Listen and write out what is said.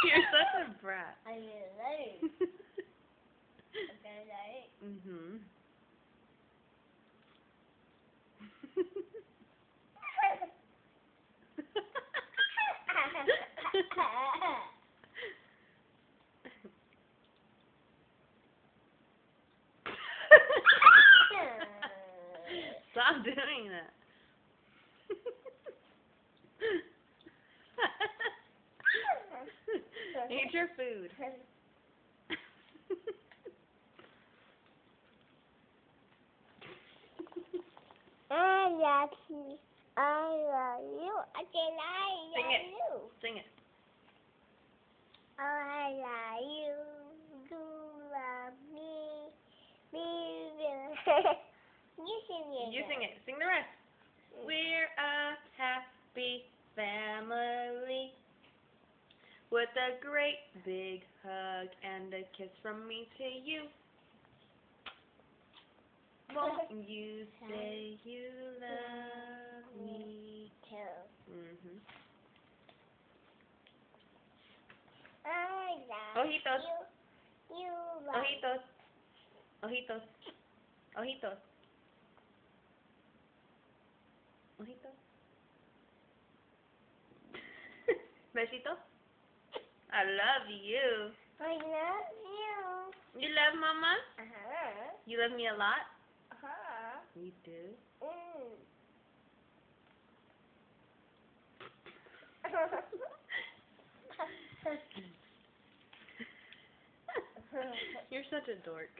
You're such a brat. I like. Okay, like. Mhm. Stop doing that. Eat your food. I love you. I love you. I can Sing it. you. Sing it. I love you. You love me. You sing it. You sing it. Sing the rest. We're a happy family with a great big hug and a kiss from me to you. Won't you say you love me? Mhm. I love Ojitos. you. You love Ojitos. Ojitos. Ojitos. Ojitos. Besito. I love you. I love you. You love mama? Uh-huh. You love me a lot? Uh-huh. You do. You're such a dork.